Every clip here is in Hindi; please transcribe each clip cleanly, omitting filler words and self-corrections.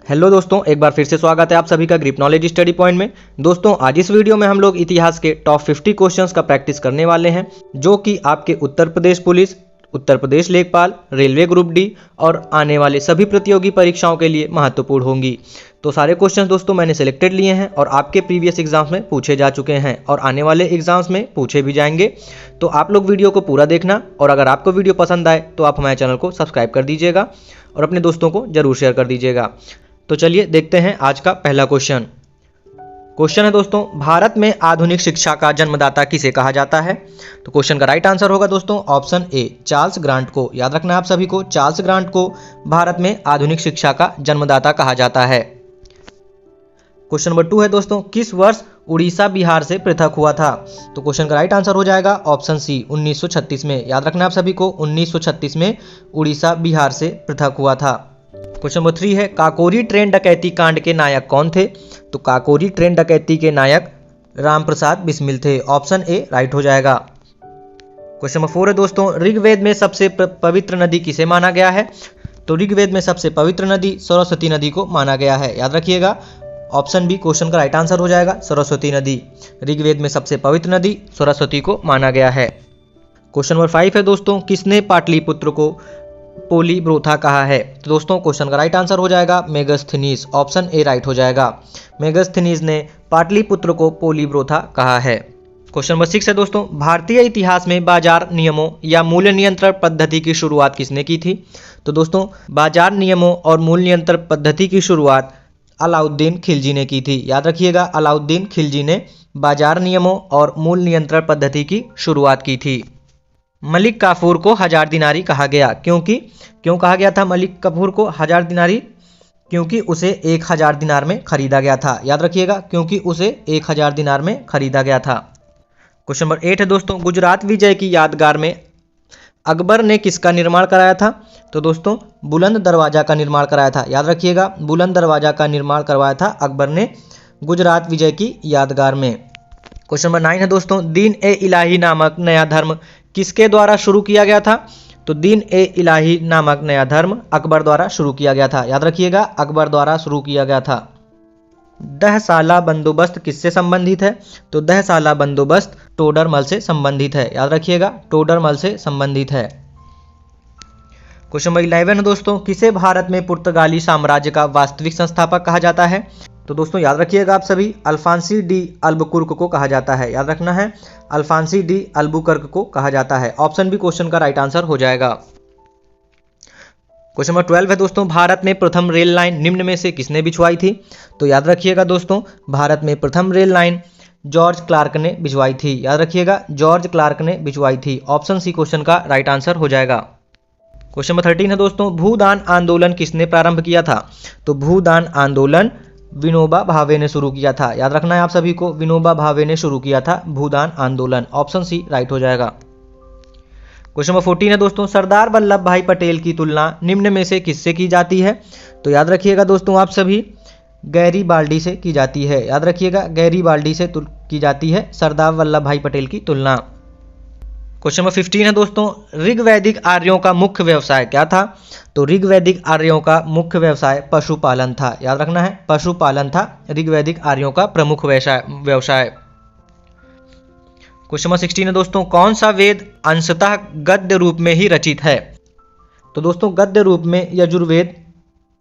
हेलो दोस्तों, एक बार फिर से स्वागत है आप सभी का ग्रिप नॉलेज स्टडी पॉइंट में। दोस्तों, आज इस वीडियो में हम लोग इतिहास के टॉप 50 क्वेश्चंस का प्रैक्टिस करने वाले हैं, जो कि आपके उत्तर प्रदेश पुलिस, उत्तर प्रदेश लेखपाल, रेलवे ग्रुप डी और आने वाले सभी प्रतियोगी परीक्षाओं के लिए महत्वपूर्ण होंगी। तो सारे क्वेश्चंस दोस्तों मैंने सिलेक्टेड लिए हैं और आपके प्रीवियस एग्जाम्स में पूछे जा चुके हैं और आने वाले एग्जाम्स में पूछे भी जाएंगे। तो आप लोग वीडियो को पूरा देखना और अगर आपको वीडियो पसंद आए तो आप हमारे चैनल को सब्सक्राइब कर दीजिएगा और अपने दोस्तों को जरूर शेयर कर दीजिएगा। तो चलिए देखते हैं आज का पहला क्वेश्चन है दोस्तों, भारत में आधुनिक शिक्षा का जन्मदाता किसे कहा जाता है? तो क्वेश्चन का राइट आंसर होगा दोस्तों ऑप्शन ए, चार्ल्स ग्रांट को। याद रखना है आप सभी को, चार्ल्स ग्रांट को भारत में आधुनिक शिक्षा का जन्मदाता कहा जाता है। क्वेश्चन नंबर 2 है दोस्तों, किस वर्ष उड़ीसा बिहार से पृथक हुआ था? तो क्वेश्चन का राइट आंसर हो जाएगा ऑप्शन सी, 1936 में। याद रखना है आप सभी को, 1936 में उड़ीसा बिहार से पृथक हुआ था। क्वेश्चन नंबर 3 है, काकोरी ट्रेन डकैती कांड के नायक कौन थे? तो काकोरी ट्रेन डकैती के नायक रामप्रसाद बिस्मिल थे। ऑप्शन ए राइट हो जाएगा। क्वेश्चन नंबर 4 है दोस्तों, ऋग्वेद में सबसे पवित्र नदी किसे माना गया है? तो ऋग्वेद में सबसे पवित्र नदी सरस्वती नदी को माना गया है। याद रखिएगा, ऑप्शन बी क्वेश्चन का राइट आंसर हो जाएगा, सरस्वती नदी। ऋग्वेद में सबसे पवित्र नदी सरस्वती को माना गया है। क्वेश्चन नंबर 5 है दोस्तों, किसने पाटलिपुत्र को पोलीब्रोथा कहा है? तो दोस्तों क्वेश्चन का राइट आंसर हो जाएगा मेगस्थनीज। ऑप्शन ए राइट हो जाएगा, मेगस्थनीज ने पाटलिपुत्र को पोलीब्रोथा कहा है। क्वेश्चन नंबर 6 है दोस्तों, भारतीय इतिहास में बाजार नियमों या मूल्य नियंत्रण पद्धति की शुरुआत किसने की थी? तो दोस्तों बाजार नियमों और मूल्य नियंत्रण पद्धति की शुरुआत अलाउद्दीन खिलजी ने की थी। याद रखिएगा, अलाउद्दीन खिलजी ने बाजार नियमों और मूल्य नियंत्रण पद्धति की शुरुआत की थी। मलिक काफूर को हजार दिनारी कहा गया, क्यों कहा गया था मलिक काफूर को हजार दिनारी? क्योंकि उसे 1000 दिनार में खरीदा गया था। याद रखिएगा, क्योंकि उसे 1000 दिनार में खरीदा गया था। क्वेश्चन नंबर 8 है दोस्तों, गुजरात विजय की यादगार में अकबर ने किसका निर्माण कराया था? तो दोस्तों बुलंद दरवाजा का निर्माण कराया था। याद रखिएगा, बुलंद दरवाजा का निर्माण करवाया था अकबर ने गुजरात विजय की यादगार में। क्वेश्चन नंबर 9 है दोस्तों, दीन ए इलाही नामक नया धर्म किसके द्वारा शुरू किया गया था? तो दीन ए इलाही नामक नया धर्म अकबर द्वारा शुरू किया गया था। याद रखिएगा, अकबर द्वारा शुरू किया गया था। दहसाला बंदोबस्त किससे संबंधित है? तो दहसाला बंदोबस्त टोडरमल से संबंधित है। याद रखिएगा, टोडरमल से संबंधित है। क्वेश्चन नंबर 11 है दोस्तों, किसे भारत में पुर्तगाली साम्राज्य का वास्तविक संस्थापक कहा जाता है? तो दोस्तों याद रखिएगा आप सभी, अल्फांसी डी अल्बुकुर्क को कहा जाता है। याद रखना है, अल्फांसी डी अल्बुकर्क को कहा जाता है। ऑप्शन बी क्वेश्चन का राइट आंसर हो जाएगा। क्वेश्चन नंबर 12 है दोस्तों, भारत में प्रथम रेल लाइन निम्न में से किसने बिछवाई थी? तो याद रखिएगा दोस्तों, भारत में प्रथम रेल लाइन जॉर्ज क्लार्क ने बिछवाई थी। याद रखिएगा, जॉर्ज क्लार्क ने बिछवाई थी। ऑप्शन सी क्वेश्चन का राइट आंसर हो जाएगा। क्वेश्चन नंबर 13 है दोस्तों, भूदान आंदोलन किसने प्रारंभ किया था? तो भूदान आंदोलन विनोबा भावे ने शुरू किया था। याद रखना है आप सभी को, विनोबा भावे ने शुरू किया था भूदान आंदोलन। ऑप्शन सी राइट हो जाएगा। क्वेश्चन नंबर 14 है दोस्तों, सरदार वल्लभ भाई पटेल की तुलना निम्न में से किससे की जाती है? तो याद रखिएगा दोस्तों आप सभी, गैरीबाल्डी से की जाती है। याद रखिएगा, गैरीबाल्डी से की जाती है सरदार वल्लभ भाई पटेल की तुलना। क्वेश्चन नंबर 15 है दोस्तों, ऋग्वैदिक आर्यों का मुख्य व्यवसाय क्या था? तो ऋग्वैदिक आर्यों का मुख्य व्यवसाय पशुपालन था। याद रखना है, पशुपालन था ऋग्वैदिक आर्यों का प्रमुख व्यवसाय। क्वेश्चन नंबर 16 है दोस्तों, कौन सा वेद अंशतः गद्य रूप में ही रचित है? तो दोस्तों गद्य रूप में यजुर्वेद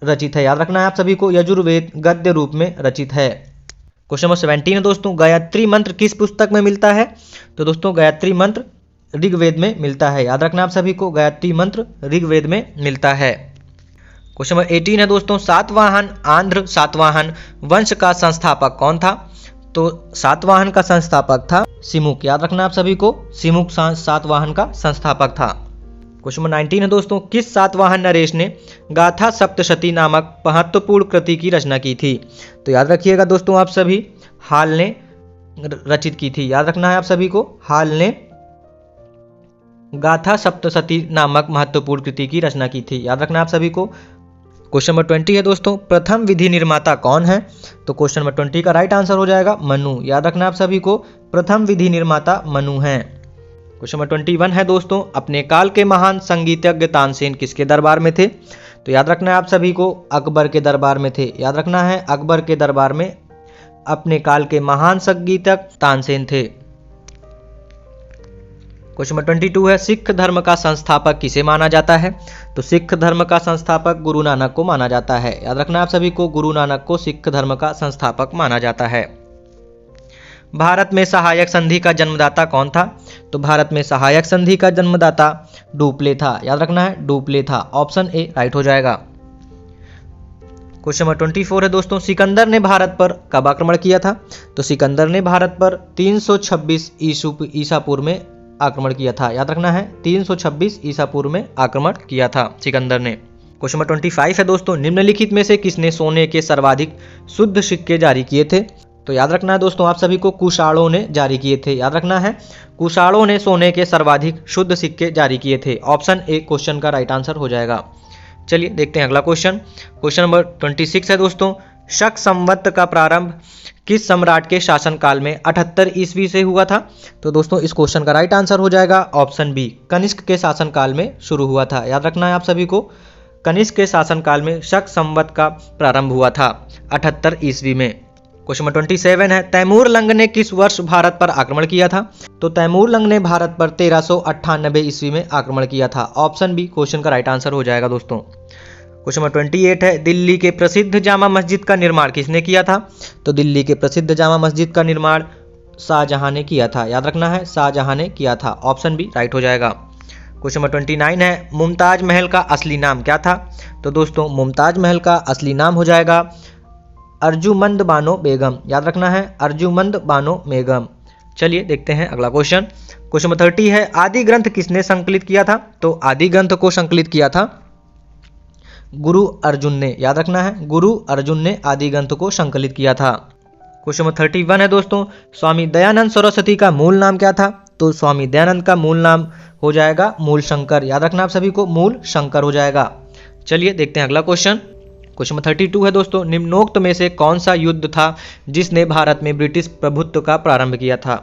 रचित है। याद रखना है आप सभी को, यजुर्वेद गद्य रूप में रचित है। क्वेश्चन नंबर 17 है दोस्तों, गायत्री मंत्र किस पुस्तक में मिलता है? तो दोस्तों गायत्री मंत्र ऋग्वेद में मिलता है। याद रखना आप सभी को, गायत्री मंत्र ऋग्वेद में मिलता है। क्वेश्चन नंबर 18 है दोस्तों, सातवाहन आंध्र सातवाहन वंश का संस्थापक कौन था? तो सातवाहन का संस्थापक था सिमुक। याद रखना आप सभी को, सिमुक सातवाहन का संस्थापक था। क्वेश्चन नंबर 19 है दोस्तों, किस सातवाहन नरेश ने गाथा सप्तशती नामक महत्वपूर्ण कृति की रचना की थी? तो याद रखिएगा दोस्तों आप सभी, हाल ने रचित की थी। याद रखना है आप सभी को, हाल ने गाथा सप्तशती नामक महत्वपूर्ण कृति की रचना की थी। याद रखना आप सभी को। क्वेश्चन नंबर 20 है दोस्तों, प्रथम विधि निर्माता कौन है? तो क्वेश्चन नंबर 20 का राइट आंसर हो जाएगा मनु। याद रखना आप सभी को, प्रथम विधि निर्माता मनु हैं। क्वेश्चन नंबर 21 है दोस्तों, अपने काल के महान संगीतज्ञ तानसेन किसके दरबार में थे? तो याद रखना है आप सभी को अकबर के दरबार में थे। याद रखना है अकबर के दरबार में अपने काल के महान संगीतक तानसेन थे। क्वेश्चन नंबर 22 है सिख धर्म का संस्थापक किसे माना जाता है? तो सिख धर्म का संस्थापक गुरु नानक को माना जाता है। याद रखना आप सभी को गुरु नानक को सिख धर्म का संस्थापक माना जाता है। भारत में सहायक संधि का जन्मदाता कौन था? तो भारत में सहायक संधि का जन्मदाता डुप्ले था। याद रखना है डुप्ले था। ऑप्शन ए राइट हो जाएगा। क्वेश्चन नंबर 24 है दोस्तों सिकंदर ने भारत पर कब आक्रमण किया था? तो सिकंदर ने भारत पर 326 ईसा पूर्व में आक्रमण किया था। याद रखना है 326 ईसा पूर्व में आक्रमण किया था सिकंदर ने। क्वेश्चन नंबर 25 है दोस्तों निम्नलिखित में से किसने सोने के सर्वाधिक शुद्ध सिक्के जारी किए थे? तो याद रखना है दोस्तों आप सभी को कुशाणों ने जारी किए थे। याद रखना है कुशाणों ने सोने के सर्वाधिक शुद्ध सिक्के जारी किए थे। ऑप्शन ए क्वेश्चन का राइट आंसर हो जाएगा। चलिए देखते हैं अगला क्वेश्चन। क्वेश्चन नंबर 26 है दोस्तों शक संवत का प्रारंभ किस सम्राट के शासनकाल में 78 ईस्वी से हुआ था? तो दोस्तों इस क्वेश्चन का राइट आंसर हो जाएगा ऑप्शन बी कनिष्क के शासनकाल में शुरू हुआ था। याद रखना है आप सभी को कनिष्क के शासनकाल में शक संवत का प्रारंभ हुआ था 78 ईस्वी में। क्वेश्चन नंबर 27 है तैमूर लंग ने किस वर्ष भारत पर आक्रमण किया था? तो तैमूर लंग ने भारत पर 1398 ईस्वी में आक्रमण किया था। ऑप्शन बी क्वेश्चन का राइट आंसर हो जाएगा दोस्तों। क्वेश्चन नंबर 28 है दिल्ली के प्रसिद्ध जामा मस्जिद का निर्माण किसने किया था? तो दिल्ली के प्रसिद्ध जामा मस्जिद का निर्माण शाहजहां ने किया था। याद रखना है शाहजहां ने किया था। ऑप्शन बी राइट हो जाएगा। क्वेश्चन नंबर 29 है मुमताज महल का असली नाम क्या था? तो दोस्तों मुमताज महल का असली नाम हो जाएगा अर्जुमंद बानो बेगम। याद रखना है अर्जुमंद बानो बेगम। चलिए देखते हैं अगला क्वेश्चन। क्वेश्चन नंबर 30 है आदि ग्रंथ किसने संकलित किया था? तो आदि ग्रंथ को संकलित किया था गुरु अर्जुन ने। याद रखना है गुरु अर्जुन ने आदि ग्रंथ को संकलित किया था। क्वेश्चन नंबर 31 है दोस्तों स्वामी दयानंद सरस्वती का मूल नाम क्या था? तो स्वामी दयानंद का मूल नाम हो जाएगा मूल शंकर। याद रखना आप सभी को मूल शंकर हो जाएगा। चलिए देखते हैं अगला क्वेश्चन। क्वेश्चन नंबर 32 है दोस्तों निम्नोक्त में से कौन सा युद्ध था जिसने भारत में ब्रिटिश प्रभुत्व का प्रारंभ किया था?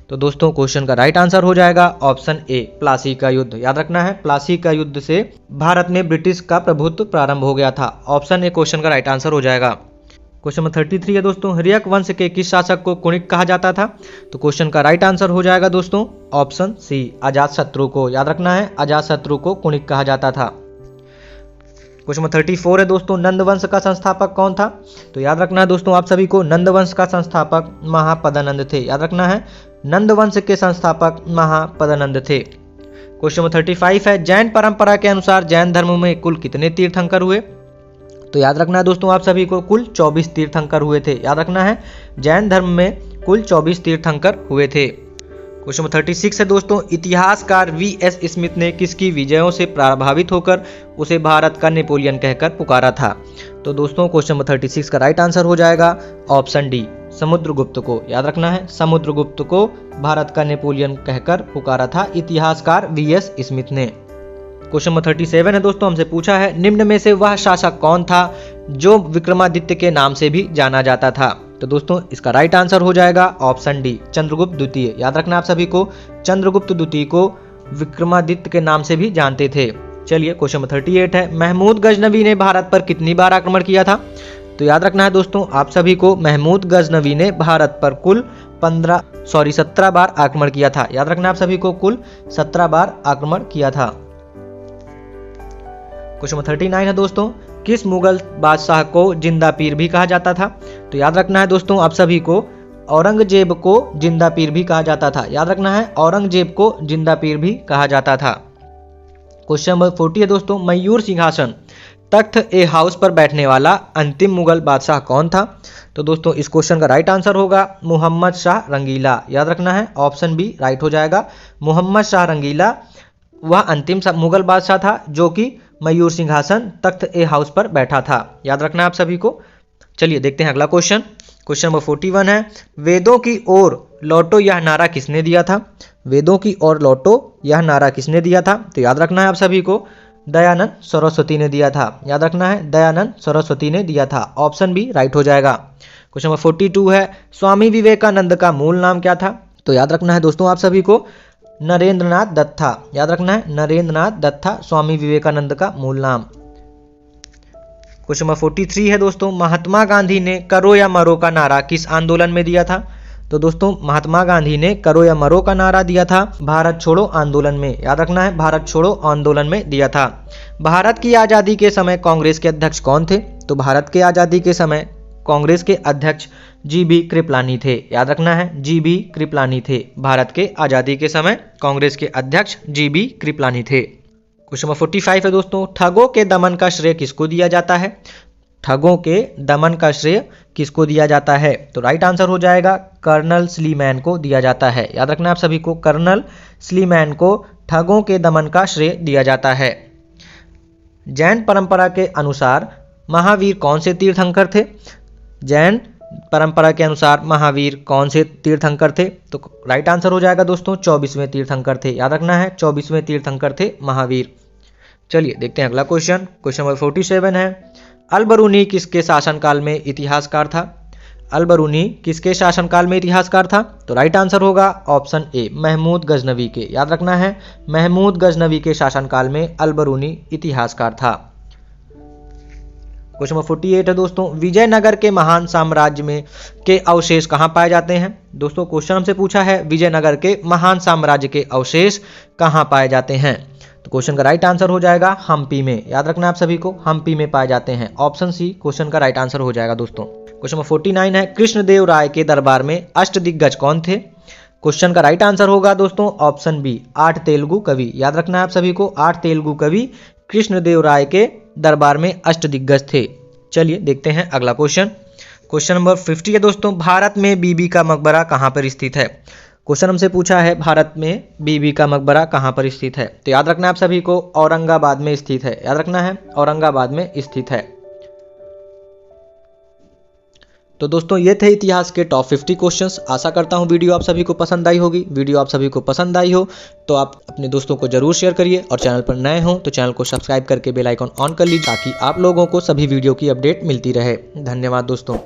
तो दोस्तों क्वेश्चन का राइट आंसर हो जाएगा ऑप्शन ए प्लासी का युद्ध। याद रखना है प्लासी का युद्ध से भारत में ब्रिटिश का प्रभुत्व प्रारंभ हो गया था। ऑप्शन ए क्वेश्चन का राइट आंसर हो जाएगा। क्वेश्चन नंबर 33 है दोस्तों हर्यक वंश के किस शासक को कुणिक कहा जाता था? तो क्वेश्चन का राइट आंसर हो जाएगा दोस्तों ऑप्शन सी अजातशत्रु को। याद रखना है अजातशत्रु को कुणिक कहा जाता था। क्वेश्चन नंबर 34 है दोस्तों नंद वंश का संस्थापक कौन था? तो याद रखना है दोस्तों आप सभी को नंद वंश का संस्थापक महापदानंद थे। याद रखना है नंद वंश के संस्थापक महापदानंद थे। क्वेश्चन नंबर 35 है जैन परंपरा के अनुसार जैन धर्म में कुल कितने तीर्थंकर हुए? तो याद रखना है दोस्तों आप सभी को कुल 24 तीर्थंकर हुए थे। याद रखना है जैन धर्म में कुल 24 तीर्थंकर हुए थे। क्वेश्चन नंबर 36 है दोस्तों इतिहासकार वी.एस. स्मिथ ने किसकी विजयों से प्रभावित होकर उसे भारत का नेपोलियन कहकर पुकारा था? तो दोस्तों क्वेश्चन नंबर 36 का राइट आंसर हो जाएगा ऑप्शन डी समुद्रगुप्त को। याद रखना है समुद्रगुप्त को भारत का नेपोलियन कहकर पुकारा था इतिहासकार वी.एस. स्मिथ ने। क्वेश्चन नंबर 37 है दोस्तों हमसे पूछा है निम्न में से वह शासक कौन था जो विक्रमादित्य के नाम से भी जाना जाता था? तो दोस्तों इसका राइट आंसर हो जाएगा ऑप्शन डी चंद्रगुप्त द्वितीय। याद रखना आप सभी को चंद्रगुप्त द्वितीय को विक्रमादित्य के नाम से भी जानते थे। चलिए क्वेश्चन नंबर 38 है महमूद गजनवी ने भारत पर कितनी बार आक्रमण किया था? तो याद रखना है दोस्तों आप सभी को महमूद गजनवी ने भारत पर कुल 17 बार आक्रमण किया था। याद रखना आप सभी को कुल 17 बार आक्रमण किया था। क्वेश्चन नंबर 39 है दोस्तों किस मुगल बादशाह को जिंदा पीर भी कहा जाता था? तो याद रखना है दोस्तों आप सभी को औरंगजेब को जिंदा पीर भी कहा जाता था। याद रखना है औरंगजेब को जिंदा पीर भी कहा जाता था। क्वेश्चन नंबर 40 है दोस्तों मयूर सिंहासन तख्त ए हाउस पर बैठने वाला अंतिम मुगल बादशाह कौन था? तो दोस्तों इस क्वेश्चन का राइट आंसर होगा मोहम्मद शाह रंगीला। याद रखना है ऑप्शन बी राइट हो जाएगा। मोहम्मद शाह रंगीला वह अंतिम मुगल बादशाह था जो कि मयूर सिंहासन तख्त ए हाउस पर बैठा था। याद रखना आप सभी को। चलिए देखते हैं अगला क्वेश्चन। क्वेश्चन नंबर 41 है वेदों की ओर लौटो यह नारा किसने दिया था? वेदों की ओर लौटो यह नारा किसने दिया था? तो याद रखना है आप सभी को दयानंद सरस्वती ने दिया था। याद रखना है दयानंद सरस्वती ने दिया था। ऑप्शन बी राइट हो जाएगा। क्वेश्चन नंबर 42 है स्वामी विवेकानंद का मूल नाम क्या था? तो याद रखना है दोस्तों आप सभी को नरेंद्रनाथ दत्त था। याद रखना है नरेंद्रनाथ दत्त था स्वामी विवेकानंद का मूल नाम। क्वेश्चन नंबर 43 है दोस्तों, महात्मा गांधी ने करो या मरो का नारा किस आंदोलन में दिया था? तो दोस्तों महात्मा गांधी ने करो या मरो का नारा दिया था भारत छोड़ो आंदोलन में। याद रखना है, भारत छोड़ो आंदोलन में दिया था। भारत की आज़ादी के समय कांग्रेस के अध्यक्ष कौन थे? तो भारत के आज़ादी के समय कांग्रेस के अध्यक्ष जी.बी. कृपलानी थे। याद रखना है, जी.बी. कृपलानी थे। भारत के आज़ादी के समय कांग्रेस के अध्यक्ष जी.बी. कृपलानी थे। क्वेश्चन नंबर 45 है दोस्तों, ठगों के दमन का श्रेय किसको दिया जाता है? ठगों के दमन का श्रेय किसको दिया जाता है? तो राइट आंसर हो जाएगा कर्नल स्लीमैन को दिया जाता है। याद रखना आप सभी को, कर्नल स्लीमैन को ठगों के दमन का श्रेय दिया जाता है। जैन परंपरा के अनुसार महावीर कौन से तीर्थंकर थे? जैन परंपरा के अनुसार महावीर कौन से तीर्थंकर थे? तो राइट आंसर हो जाएगा दोस्तों 24वें तीर्थंकर थे। याद रखना है, 24वें तीर्थंकर थे महावीर। चलिए देखते हैं अगला क्वेश्चन। क्वेश्चन नंबर 47 है, अल-बरूनी किसके शासनकाल में इतिहासकार था? अल-बरूनी किसके शासनकाल में इतिहासकार था? तो राइट आंसर होगा ऑप्शन ए, महमूद गजनवी के। याद रखना है, महमूद गजनवी के शासनकाल में अल-बरूनी इतिहासकार था। क्वेश्चन नंबर 48 है दोस्तों, विजयनगर के महान साम्राज्य में के अवशेष कहाँ पाए जाते हैं? दोस्तों क्वेश्चन हमसे पूछा है विजयनगर के महान साम्राज्य के अवशेष कहाँ पाए जाते हैं? तो क्वेश्चन का राइट आंसर हो जाएगा हम्पी में। याद रखना आप सभी को, हम्पी में पाए जाते हैं। ऑप्शन सी क्वेश्चन का राइट आंसर हो जाएगा दोस्तों। क्वेश्चन नंबर 49 है, कृष्णदेव राय के दरबार में अष्टदिग्गज कौन थे? क्वेश्चन का राइट आंसर होगा दोस्तों ऑप्शन बी, 8 तेलुगु कवि। याद रखना है आप सभी को, 8 तेलुगु कवि कृष्णदेव राय के दरबार में अष्टदिग्गज थे। चलिए देखते हैं अगला क्वेश्चन। क्वेश्चन नंबर 50 है दोस्तों, भारत में बीबी का मकबरा कहाँ पर स्थित है? क्वेश्चन हमसे पूछा है भारत में बीबी का मकबरा कहाँ पर स्थित है? तो याद रखना है आप सभी को, औरंगाबाद में स्थित है। याद रखना है, औरंगाबाद में स्थित है। तो दोस्तों ये थे इतिहास के टॉप 50 क्वेश्चंस। आशा करता हूँ वीडियो आप सभी को पसंद आई होगी। वीडियो आप सभी को पसंद आई हो तो आप अपने दोस्तों को जरूर शेयर करिए, और चैनल पर नए हो तो चैनल को सब्सक्राइब करके बेल आइकन ऑन कर लीजिए, ताकि आप लोगों को सभी वीडियो की अपडेट मिलती रहे। धन्यवाद दोस्तों।